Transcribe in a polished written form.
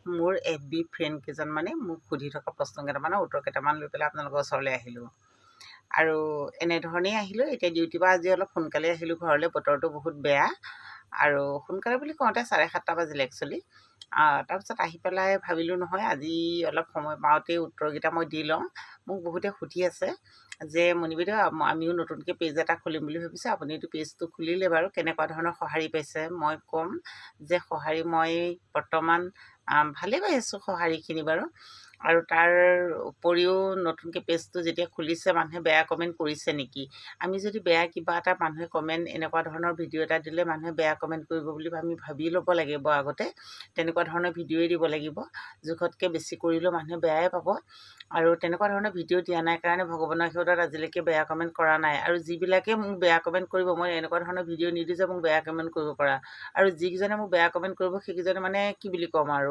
মোৰ FB friend কেইজনমানে মোক সুধি থকা প্ৰশ্ন কেইটামানৰ উত্তৰ কেইটামান লৈ পেলাই আপোনালোকৰ ওচৰলৈ আহিলোঁ। আৰু এনেধৰণেই আহিলোঁ। এতিয়া ডিউটিৰ পৰা আজি অলপ সোনকালে আহিলোঁ ঘৰলৈ, বতৰটো বহুত বেয়া। আৰু সোনকালে বুলি কওঁতে 7:30 বাজিলে একচুৱেলি। তাৰপিছত আহি পেলাই ভাবিলোঁ নহয় আজি অলপ সময় পাওঁতেই উত্তৰকেইটা মই দি লওঁ। মোক বহুতে সুধি আছে যে মণি বাইদেউ আমিও নতুনকৈ পেজ এটা খুলিম বুলি ভাবিছোঁ, আপুনিতো পেজটো খুলিলে বাৰু, কেনেকুৱা ধৰণৰ সঁহাৰি পাইছে? মই ক'ম যে সঁহাৰি মই বৰ্তমান ভালেই পাই আছোঁ সঁহাৰিখিনি বাৰু। আৰু তাৰ উপৰিও নতুনকৈ পেজটো যেতিয়া খুলিছে মানুহে বেয়া কমেণ্ট কৰিছে নেকি? আমি যদি বেয়া কিবা এটা মানুহে কমেণ্ট এনেকুৱা ধৰণৰ ভিডিঅ' এটা দিলে মানুহে বেয়া কমেণ্ট কৰিব বুলি আমি ভাবি ল'ব লাগিব আগতে। তেনেকুৱা ধৰণৰ ভিডিঅ'ই দিব লাগিব। জোখতকৈ বেছি কৰিলেও মানুহে বেয়াই পাব। আৰু তেনেকুৱা ধৰণৰ ভিডিঅ' দিয়া নাই কাৰণে ভগৱানৰ আশীৰ্বাদত আজিলৈকে বেয়া কমেণ্ট কৰা নাই। আৰু যিবিলাকে মোক বেয়া কমেণ্ট কৰিব, মই এনেকুৱা ধৰণৰ ভিডিঅ' নিদিওঁ যে মোক বেয়া কমেণ্ট কৰিব পৰা। আৰু যিকেইজনে মোক বেয়া কমেণ্ট কৰিব সেইকেইজনে মানে কি বুলি ক'ম আৰু।